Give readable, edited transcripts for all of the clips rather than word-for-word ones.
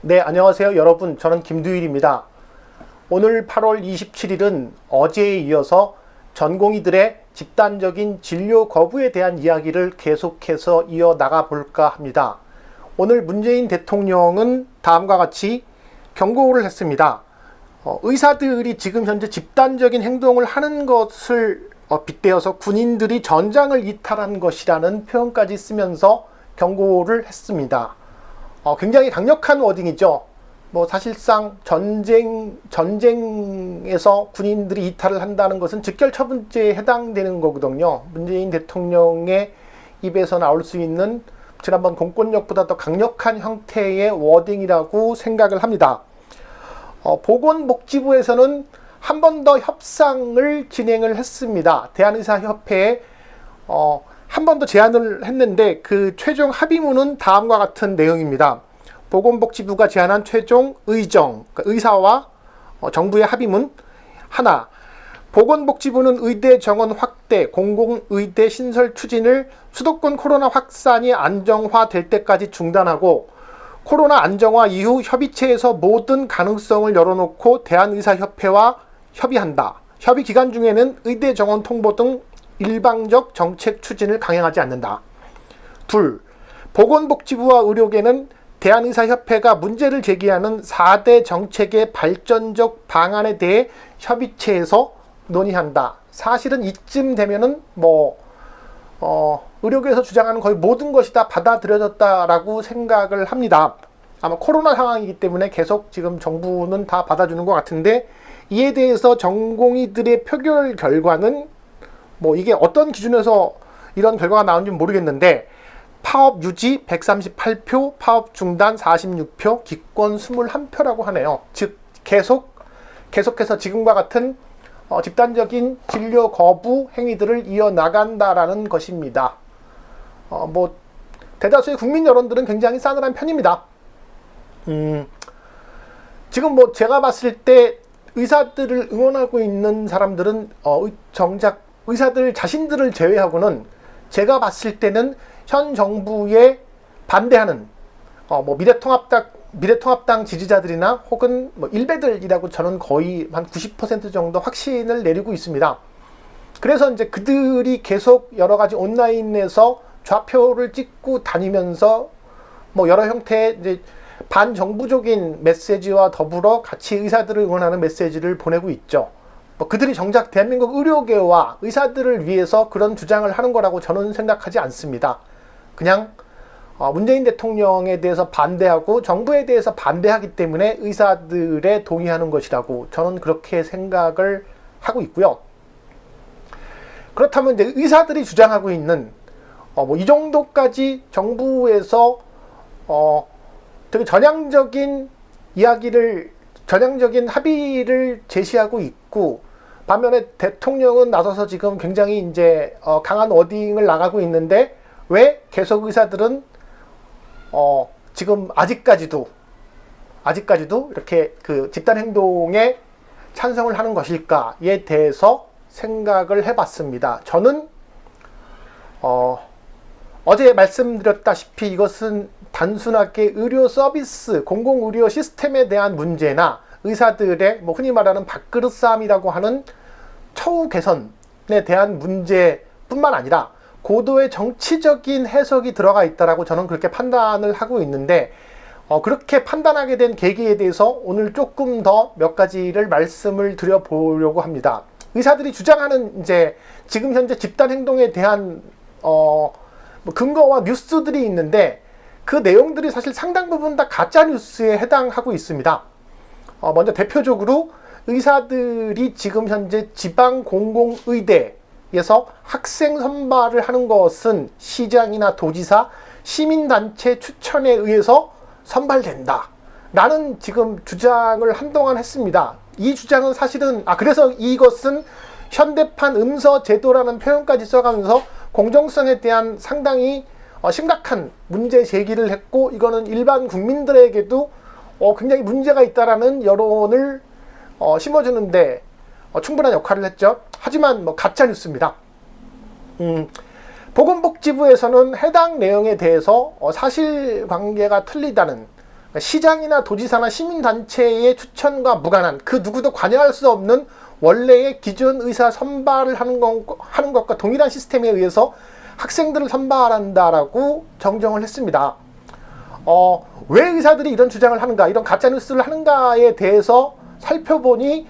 네, 안녕하세요 여러분. 저는 김두일입니다. 오늘 8월 27일은 어제에 이어서 전공의들의 집단적인 진료 거부에 대한 이야기를 계속해서 이어나가 볼까 합니다. 오늘 문재인 대통령은 다음과 같이 경고를 했습니다. 의사들이 지금 현재 집단적인 행동을 하는 것을 빗대어서 군인들이 전장을 이탈한 것이라는 표현까지 쓰면서 경고를 했습니다. 굉장히 강력한 워딩이죠. 사실상 전쟁에서 군인들이 이탈을 한다는 것은 직결처분죄에 해당되는 거거든요. 문재인 대통령의 입에서 나올 수 있는 지난번 공권력보다 더 강력한 형태의 워딩이라고 생각을 합니다. 보건복지부에서는 한 번 더 협상을 진행을 했습니다. 대한의사협회에 한 번 더 제안을 했는데 그 최종 합의문은 다음과 같은 내용입니다. 보건복지부가 제안한 최종 의정, 그러니까 의사와 정부의 합의문 하나, 보건복지부는 의대 정원 확대, 공공의대 신설 추진을 수도권 코로나 확산이 안정화될 때까지 중단하고 코로나 안정화 이후 협의체에서 모든 가능성을 열어놓고 대한의사협회와 협의한다. 협의 기간 중에는 의대 정원 통보 등 일방적 정책 추진을 강행하지 않는다. 둘, 보건복지부와 의료계는 대한의사협회가 문제를 제기하는 4대 정책의 발전적 방안에 대해 협의체에서 논의한다. 사실은 이쯤 되면은 의료계에서 주장하는 거의 모든 것이 다 받아들여졌다라고 생각을 합니다. 아마 코로나 상황이기 때문에 계속 지금 정부는 다 받아주는 것 같은데, 이에 대해서 전공의들의 표결 결과는 이게 어떤 기준에서 이런 결과가 나오는지 모르겠는데, 파업 유지 138표, 파업 중단 46표, 기권 21표라고 하네요. 즉 계속해서 지금과 같은 집단적인 진료 거부 행위들을 이어나간다라는 것입니다. 대다수의 국민 여론들은 굉장히 싸늘한 편입니다. 지금 제가 봤을 때 의사들을 응원하고 있는 사람들은 정작 의사들 자신들을 제외하고는 제가 봤을 때는 현 정부에 반대하는 미래통합당 지지자들이나 혹은 일베들이라고 저는 거의 한 90% 정도 확신을 내리고 있습니다. 그래서 이제 그들이 계속 여러 가지 온라인에서 좌표를 찍고 다니면서 여러 형태의 이제 반정부적인 메시지와 더불어 같이 의사들을 응원하는 메시지를 보내고 있죠. 그들이 정작 대한민국 의료계와 의사들을 위해서 그런 주장을 하는 거라고 저는 생각하지 않습니다. 그냥 문재인 대통령에 대해서 반대하고 정부에 대해서 반대하기 때문에 의사들에 동의하는 것이라고 저는 그렇게 생각을 하고 있고요. 그렇다면 이제 의사들이 주장하고 있는 이 정도까지 정부에서 되게 전향적인 합의를 제시하고 있고, 반면에 대통령은 나서서 지금 굉장히 이제 강한 워딩을 나가고 있는데, 왜 계속 의사들은 지금 아직까지도 이렇게 그 집단 행동에 찬성을 하는 것일까에 대해서 생각을 해봤습니다. 저는 어제 말씀드렸다시피 이것은 단순하게 의료 서비스, 공공의료 시스템에 대한 문제나 의사들의 흔히 말하는 밥그릇 싸움이라고 하는 처우 개선에 대한 문제뿐만 아니라 고도의 정치적인 해석이 들어가 있다라고 저는 그렇게 판단을 하고 있는데, 그렇게 판단하게 된 계기에 대해서 오늘 조금 더 몇 가지를 말씀을 드려보려고 합니다. 의사들이 주장하는 이제 지금 현재 집단 행동에 대한 근거와 뉴스들이 있는데, 그 내용들이 사실 상당 부분 다 가짜 뉴스에 해당하고 있습니다. 먼저 대표적으로 의사들이 지금 현재 지방 공공의대에서 학생 선발을 하는 것은 시장이나 도지사, 시민단체 추천에 의해서 선발된다 라는 지금 주장을 한동안 했습니다. 이 주장은 사실은 그래서 이것은 현대판 음서 제도라는 표현까지 써가면서 공정성에 대한 상당히 심각한 문제 제기를 했고, 이거는 일반 국민들에게도 굉장히 문제가 있다라는 여론을 심어주는데 충분한 역할을 했죠. 하지만 가짜 뉴스입니다. 보건복지부에서는 해당 내용에 대해서 사실관계가 틀리다는 시장이나 도지사나 시민단체의 추천과 무관한 그 누구도 관여할 수 없는 원래의 기존 의사 선발을 하는 것과 동일한 시스템에 의해서 학생들을 선발한다라고 정정을 했습니다. 왜 의사들이 이런 주장을 하는가, 이런 가짜뉴스를 하는가에 대해서 살펴보니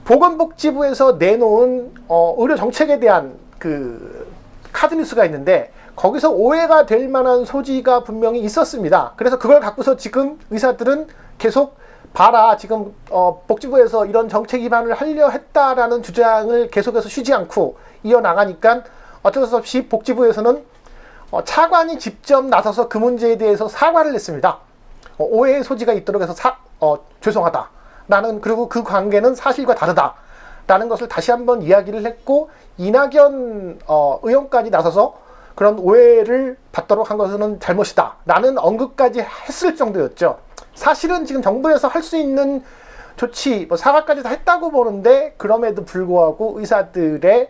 보건복지부에서 내놓은 의료 정책에 대한 그 카드뉴스가 있는데 거기서 오해가 될 만한 소지가 분명히 있었습니다. 그래서 그걸 갖고서 지금 의사들은 계속 봐라, 지금 복지부에서 이런 정책 위반을 하려 했다라는 주장을 계속해서 쉬지 않고 이어나가니까 어쩔 수 없이 복지부에서는 차관이 직접 나서서 그 문제에 대해서 사과를 했습니다. 오해의 소지가 있도록 해서 죄송하다 라는, 그리고 그 관계는 사실과 다르다 라는 것을 다시 한번 이야기를 했고, 이낙연 의원까지 나서서 그런 오해를 받도록 한 것은 잘못이다 라는 언급까지 했을 정도였죠. 사실은 지금 정부에서 할 수 있는 조치, 사과까지 다 했다고 보는데, 그럼에도 불구하고 의사들의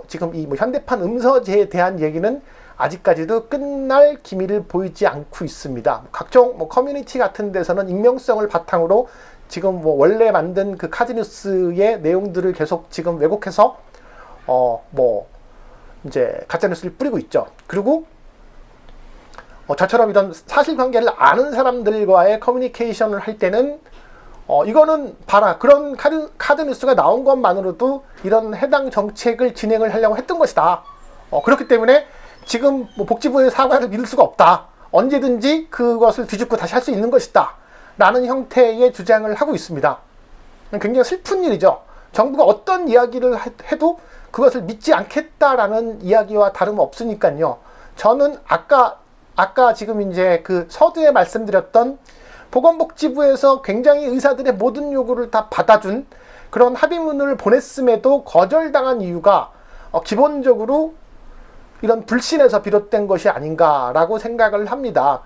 지금 이 현대판 음서제에 대한 얘기는 아직까지도 끝날 기미를 보이지 않고 있습니다. 각종 커뮤니티 같은 데서는 익명성을 바탕으로 지금 원래 만든 그 카드뉴스의 내용들을 계속 지금 왜곡해서 이제 가짜뉴스를 뿌리고 있죠. 그리고 저처럼 이런 사실관계를 아는 사람들과의 커뮤니케이션을 할 때는 이거는 봐라, 그런 카드뉴스가 나온 것만으로도 이런 해당 정책을 진행을 하려고 했던 것이다. 그렇기 때문에 지금 복지부의 사과를 믿을 수가 없다. 언제든지 그것을 뒤집고 다시 할 수 있는 것이다 라는 형태의 주장을 하고 있습니다. 굉장히 슬픈 일이죠. 정부가 어떤 이야기를 해도 그것을 믿지 않겠다라는 이야기와 다름없으니까요. 저는 아까 지금 이제 그 서두에 말씀드렸던 보건복지부에서 굉장히 의사들의 모든 요구를 다 받아준 그런 합의문을 보냈음에도 거절당한 이유가 기본적으로 이런 불신에서 비롯된 것이 아닌가라고 생각을 합니다.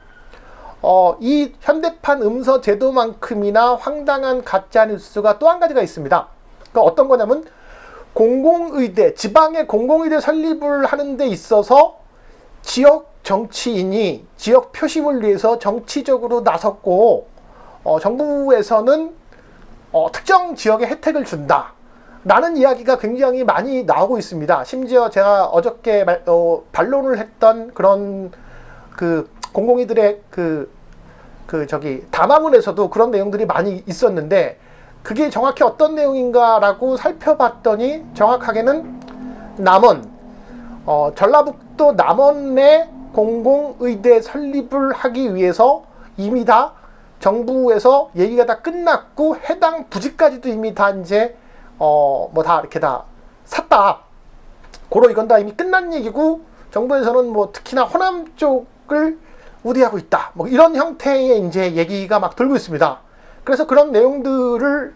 이 현대판 음서 제도만큼이나 황당한 가짜뉴스가 또 한 가지가 있습니다. 그러니까 어떤 거냐면, 공공의대, 지방의 공공의대 설립을 하는 데 있어서 지역 정치인이 지역 표심을 위해서 정치적으로 나섰고, 정부에서는 특정 지역에 혜택을 준다 라는 이야기가 굉장히 많이 나오고 있습니다. 심지어 제가 어저께 반론을 했던 그런 그 공공의들의 담화문에서도 그런 내용들이 많이 있었는데, 그게 정확히 어떤 내용인가라고 살펴봤더니 정확하게는 남원, 전라북도 남원의 공공의대 설립을 하기 위해서 이미 다 정부에서 얘기가 다 끝났고, 해당 부지까지도 이미 다 이제 다 이렇게 다 샀다. 고로 이건 다 이미 끝난 얘기고, 정부에서는 특히나 호남 쪽을 우대하고 있다. 이런 형태의 이제 얘기가 막 돌고 있습니다. 그래서 그런 내용들을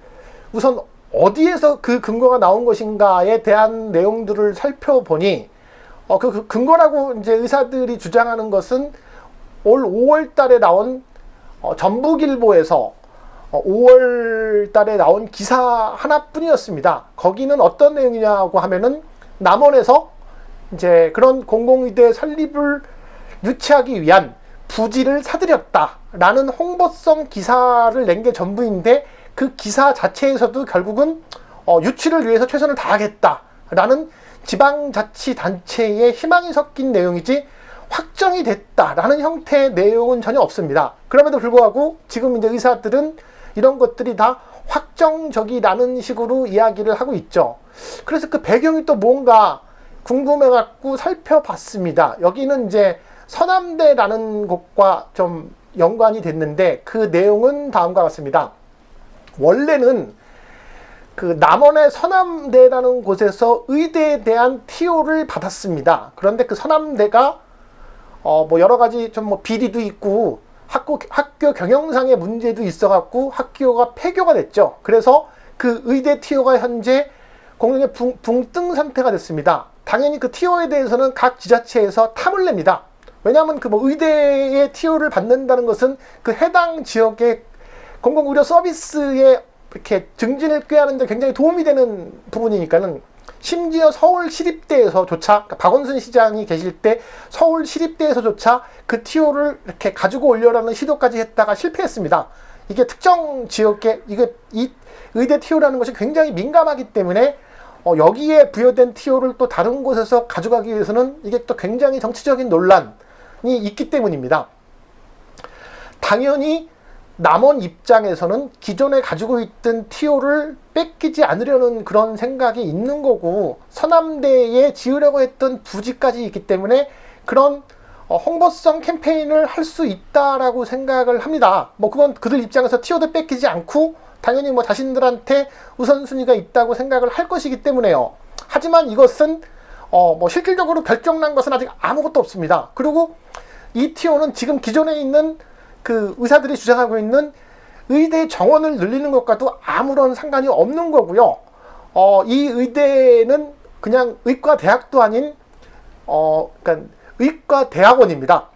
우선 어디에서 그 근거가 나온 것인가에 대한 내용들을 살펴보니, 그 근거라고 이제 의사들이 주장하는 것은 올 5월 달에 나온 전북일보에서 5월 달에 나온 기사 하나뿐이었습니다. 거기는 어떤 내용이냐고 하면은, 남원에서 이제 그런 공공의대 설립을 유치하기 위한 부지를 사들였다라는 홍보성 기사를 낸 게 전부인데, 그 기사 자체에서도 결국은 유치를 위해서 최선을 다하겠다라는 지방자치단체의 희망이 섞인 내용이지 확정이 됐다라는 형태의 내용은 전혀 없습니다. 그럼에도 불구하고 지금 이제 의사들은 이런 것들이 다 확정적이라는 식으로 이야기를 하고 있죠. 그래서 그 배경이 또 뭔가 궁금해갖고 살펴봤습니다. 여기는 이제 서남대라는 곳과 좀 연관이 됐는데, 그 내용은 다음과 같습니다. 원래는 그 남원의 서남대라는 곳에서 의대에 대한 TO를 받았습니다. 그런데 그 서남대가 여러 가지 좀 비리도 있고 학교 경영상의 문제도 있어갖고 학교가 폐교가 됐죠. 그래서 그 의대 TO가 현재 공동의 붕뜬 상태가 됐습니다. 당연히 그 TO에 대해서는 각 지자체에서 탐을 냅니다. 왜냐하면 의대의 TO를 받는다는 것은 그 해당 지역의 공공의료 서비스에 이렇게 증진을 꾀하는 데 굉장히 도움이 되는 부분이니까는 심지어 서울시립대에서조차, 그러니까 박원순 시장이 계실 때 서울시립대에서조차 그 티오를 이렇게 가지고 오려라는 시도까지 했다가 실패했습니다. 이게 특정 지역에 이 의대 티오라는 것이 굉장히 민감하기 때문에 여기에 부여된 티오를 또 다른 곳에서 가져가기 위해서는 이게 또 굉장히 정치적인 논란이 있기 때문입니다. 당연히 남원 입장에서는 기존에 가지고 있던 티오를 뺏기지 않으려는 그런 생각이 있는 거고, 서남대에 지으려고 했던 부지까지 있기 때문에 그런 홍보성 캠페인을 할 수 있다라고 생각을 합니다. 뭐 그건 그들 입장에서 티오도 뺏기지 않고 당연히 뭐 자신들한테 우선순위가 있다고 생각을 할 것이기 때문에요. 하지만 이것은 뭐 실질적으로 결정난 것은 아직 아무것도 없습니다. 그리고 이 티오는 지금 기존에 있는 그 의사들이 주장하고 있는 의대 정원을 늘리는 것과도 아무런 상관이 없는 거고요. 이 의대는 그냥 의과대학도 아닌 그러니까 의과대학원입니다.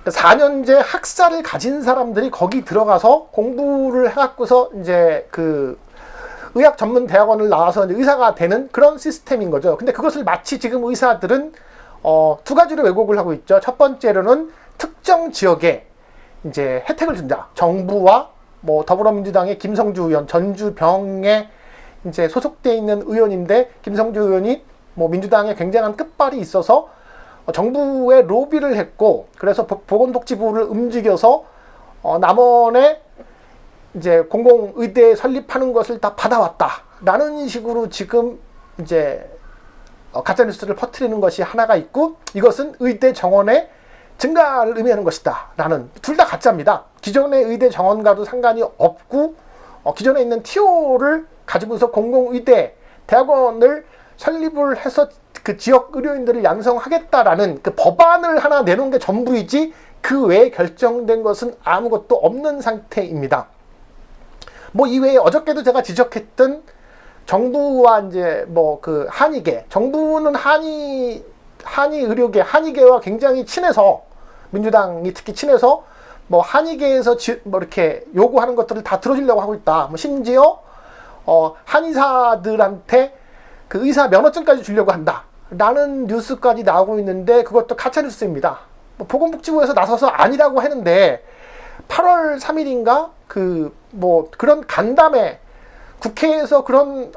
4년제 학사를 가진 사람들이 거기 들어가서 공부를 해갖고서 이제 그 의학 전문 대학원을 나와서 이제 의사가 되는 그런 시스템인 거죠. 근데 그것을 마치 지금 의사들은 두 가지로 왜곡을 하고 있죠. 첫 번째로는 특정 지역에 이제 혜택을 준다. 정부와 뭐 더불어민주당의 김성주 의원, 전주병에 이제 소속돼 있는 의원인데, 김성주 의원이 뭐 민주당에 굉장한 끝발이 있어서 정부에 로비를 했고, 그래서 보건복지부를 움직여서 남원에 이제 공공의대 설립하는 것을 다 받아왔다라는 식으로 지금 이제 가짜뉴스를 퍼뜨리는 것이 하나가 있고, 이것은 의대 정원의 증가를 의미하는 것이다 라는, 둘 다 가짜입니다. 기존의 의대 정원과도 상관이 없고 기존에 있는 티오를 가지고서 공공의대 대학원을 설립을 해서 그 지역 의료인들을 양성하겠다라는 그 법안을 하나 내놓은 게 전부이지, 그 외에 결정된 것은 아무것도 없는 상태입니다. 뭐 이외에 어저께도 제가 지적했던 정부와 이제 뭐 그 한의계, 정부는 한의 의료계, 한의계와 굉장히 친해서, 민주당이 특히 친해서 뭐 한의계에서 뭐 이렇게 요구하는 것들을 다 들어주려고 하고 있다. 뭐 심지어 한의사들한테 그 의사 면허증까지 주려고 한다 라는 뉴스까지 나오고 있는데, 그것도 가짜 뉴스입니다. 뭐 보건복지부에서 나서서 아니라고 했는데 8월 3일인가 그 뭐 그런 간담회, 국회에서 그런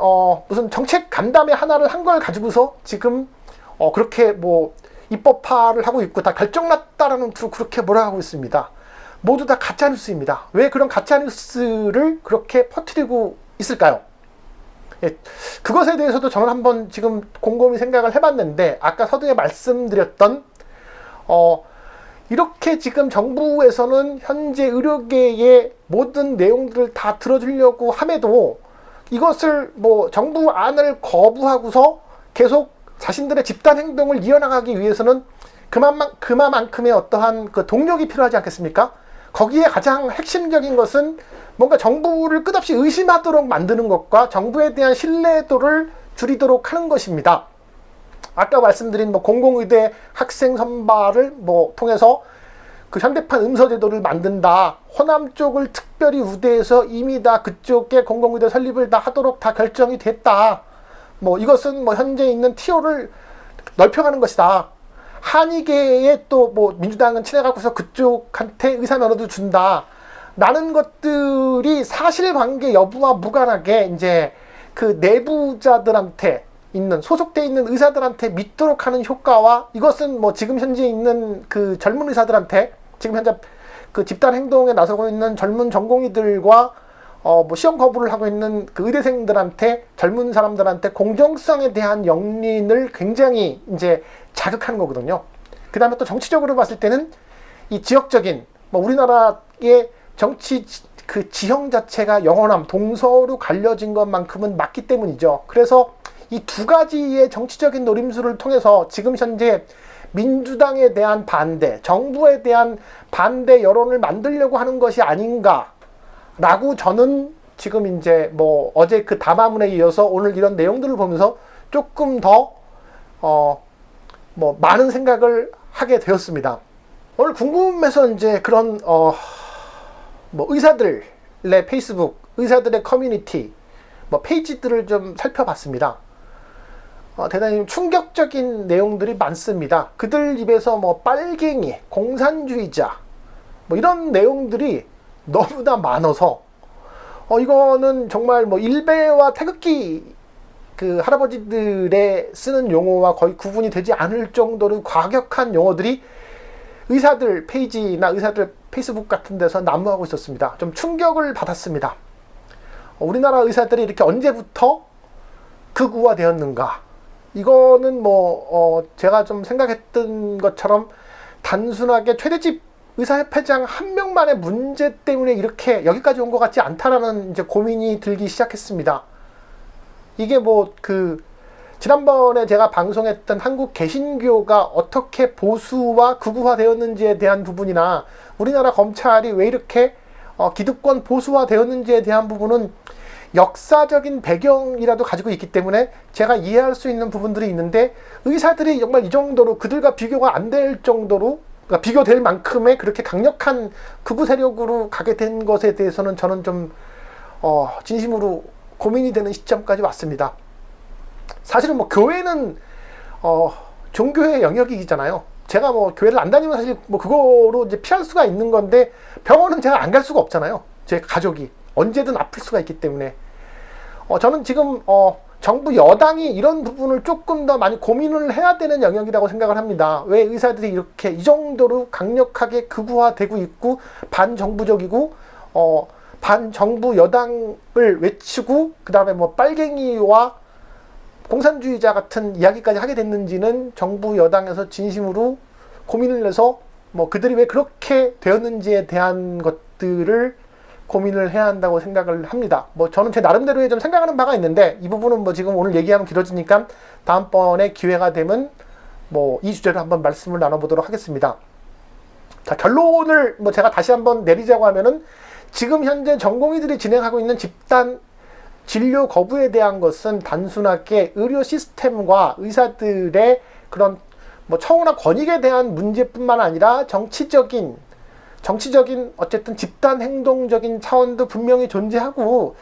무슨 정책 간담회 하나를 한 걸 가지고서 지금 그렇게 뭐 입법화를 하고 있고 다 결정났다라는 투로 그렇게 몰아가고 있습니다. 모두 다 가짜 뉴스입니다. 왜 그런 가짜 뉴스를 그렇게 퍼뜨리고 있을까요? 예, 그것에 대해서도 저는 한번 지금 곰곰이 생각을 해봤는데, 아까 서두에 말씀드렸던 이렇게 지금 정부에서는 현재 의료계의 모든 내용들을 다 들어주려고 함에도 이것을 뭐 정부 안을 거부하고서 계속 자신들의 집단 행동을 이어나가기 위해서는 그만큼의 어떠한 그 동력이 필요하지 않겠습니까? 거기에 가장 핵심적인 것은 뭔가 정부를 끝없이 의심하도록 만드는 것과 정부에 대한 신뢰도를 줄이도록 하는 것입니다. 아까 말씀드린 뭐 공공의대 학생 선발을 뭐 통해서 그 현대판 음서제도를 만든다, 호남 쪽을 특별히 우대해서 이미 다 그쪽에 공공의대 설립을 다 하도록 다 결정이 됐다. 뭐 이것은 뭐 현재 있는 티오를 넓혀가는 것이다. 한의계에 또 뭐 민주당은 친해갖고서 그쪽한테 의사 면허도 준다 라는 것들이 사실관계 여부와 무관하게 이제 그 내부자들한테 있는, 소속돼 있는 의사들한테 믿도록 하는 효과와, 이것은 뭐 지금 현재 있는 그 젊은 의사들한테, 지금 현재 그 집단 행동에 나서고 있는 젊은 전공의들과 뭐 시험 거부를 하고 있는 그 의대생들한테, 젊은 사람들한테 공정성에 대한 영린을 굉장히 이제 자극하는 거거든요. 그 다음에 또 정치적으로 봤을 때는 이 지역적인 뭐 우리나라의 정치 그 지형 자체가 영원함, 동서로 갈려진 것만큼은 맞기 때문이죠. 그래서 이 두 가지의 정치적인 노림수를 통해서 지금 현재 민주당에 대한 반대, 정부에 대한 반대 여론을 만들려고 하는 것이 아닌가라고 저는 지금 이제 뭐 어제 그 담화문에 이어서 오늘 이런 내용들을 보면서 조금 더 뭐 많은 생각을 하게 되었습니다. 오늘 궁금해서 이제 그런 뭐 의사들의 페이스북, 의사들의 커뮤니티 뭐 페이지들을 좀 살펴봤습니다. 대단히 충격적인 내용들이 많습니다. 그들 입에서 뭐 빨갱이, 공산주의자 뭐 이런 내용들이 너무나 많아서 이거는 정말 뭐 일베와 태극기 그 할아버지들의 쓰는 용어와 거의 구분이 되지 않을 정도로 과격한 용어들이 의사들 페이지나 의사들 페이스북 같은 데서 난무하고 있었습니다. 좀 충격을 받았습니다. 우리나라 의사들이 이렇게 언제부터 극우화되었는가? 이거는 제가 좀 생각했던 것처럼 단순하게 최대집 의사협회장 한 명만의 문제 때문에 이렇게 여기까지 온 것 같지 않다라는 이제 고민이 들기 시작했습니다. 이게 지난번에 제가 방송했던 한국 개신교가 어떻게 보수와 극우화되었는지에 대한 부분이나 우리나라 검찰이 왜 이렇게 기득권 보수화되었는지에 대한 부분은 역사적인 배경이라도 가지고 있기 때문에 제가 이해할 수 있는 부분들이 있는데, 의사들이 정말 이 정도로 그들과 비교가 안 될 정도로, 그러니까 비교될 만큼의 그렇게 강력한 극우 세력으로 가게 된 것에 대해서는 저는 좀 진심으로 고민이 되는 시점까지 왔습니다. 사실은 교회는 종교의 영역이잖아요. 제가 교회를 안 다니면 사실 그거로 이제 피할 수가 있는 건데, 병원은 제가 안 갈 수가 없잖아요. 제 가족이 언제든 아플 수가 있기 때문에 저는 지금 정부 여당이 이런 부분을 조금 더 많이 고민을 해야 되는 영역이라고 생각을 합니다. 왜 의사들이 이렇게 이 정도로 강력하게 극우화되고 있고 반정부적이고 반정부 여당을 외치고 그 다음에 빨갱이와 공산주의자 같은 이야기까지 하게 됐는지는 정부 여당에서 진심으로 고민을 해서 그들이 왜 그렇게 되었는지에 대한 것들을 고민을 해야 한다고 생각을 합니다. 저는 제 나름대로의 좀 생각하는 바가 있는데, 이 부분은 지금 오늘 얘기하면 길어지니까 다음번에 기회가 되면 이 주제로 한번 말씀을 나눠보도록 하겠습니다. 자, 결론을 제가 다시 한번 내리자고 하면은, 지금 현재 전공의들이 진행하고 있는 집단 진료 거부에 대한 것은 단순하게 의료 시스템과 의사들의 그런 처우나 권익에 대한 문제뿐만 아니라 정치적인 어쨌든 집단 행동적인 차원도 분명히 존재하고,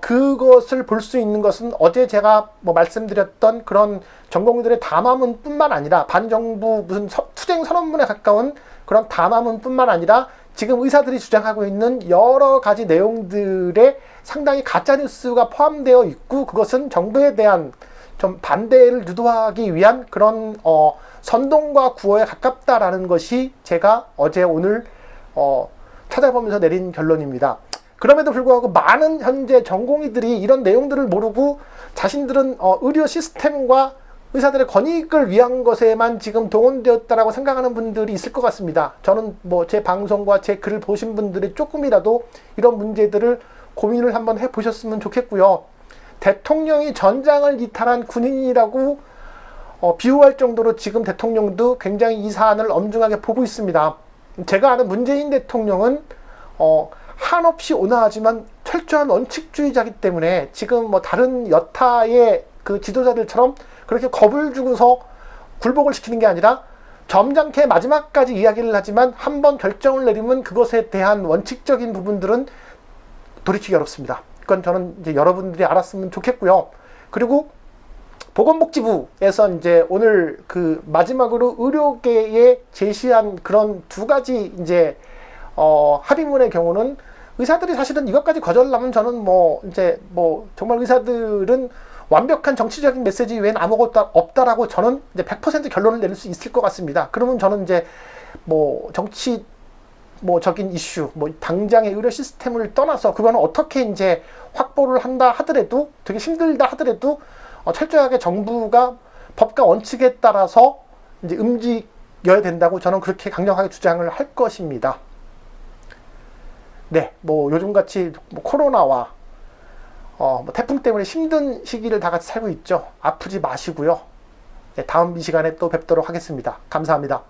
그것을 볼 수 있는 것은 어제 제가 말씀드렸던 그런 전공의들의 담화문 뿐만 아니라 반정부 무슨 투쟁 선언문에 가까운 그런 담화문 뿐만 아니라 지금 의사들이 주장하고 있는 여러 가지 내용들에 상당히 가짜뉴스가 포함되어 있고, 그것은 정부에 대한 좀 반대를 유도하기 위한 그런 선동과 구호에 가깝다라는 것이 제가 어제 오늘 찾아보면서 내린 결론입니다. 그럼에도 불구하고 많은 현재 전공의들이 이런 내용들을 모르고 자신들은 의료 시스템과 의사들의 권익을 위한 것에만 지금 동원되었다라고 생각하는 분들이 있을 것 같습니다. 저는 제 방송과 제 글을 보신 분들이 조금이라도 이런 문제들을 고민을 한번 해보셨으면 좋겠고요. 대통령이 전장을 이탈한 군인이라고 비유할 정도로 지금 대통령도 굉장히 이 사안을 엄중하게 보고 있습니다. 제가 아는 문재인 대통령은 한없이 온화하지만 철저한 원칙주의자이기 때문에 지금 다른 여타의 그 지도자들처럼 그렇게 겁을 주고서 굴복을 시키는 게 아니라 점잖게 마지막까지 이야기를 하지만 한번 결정을 내리면 그것에 대한 원칙적인 부분들은 돌이키기 어렵습니다. 그건 저는 이제 여러분들이 알았으면 좋겠고요. 그리고 보건복지부에서 이제 오늘 마지막으로 의료계에 제시한 그런 두 가지 이제 합의문의 경우는, 의사들이 사실은 이것까지 거절하면 저는 정말 의사들은 완벽한 정치적인 메시지 외엔 아무것도 없다라고 저는 이제 100% 결론을 내릴 수 있을 것 같습니다. 그러면 저는 이제 적인 이슈, 당장의 의료 시스템을 떠나서 그거는 어떻게 이제 확보를 한다 하더라도, 되게 힘들다 하더라도 철저하게 정부가 법과 원칙에 따라서 이제 움직여야 된다고 저는 그렇게 강력하게 주장을 할 것입니다. 네, 요즘같이 코로나와 태풍 때문에 힘든 시기를 다 같이 살고 있죠. 아프지 마시고요. 네, 다음 이 시간에 또 뵙도록 하겠습니다. 감사합니다.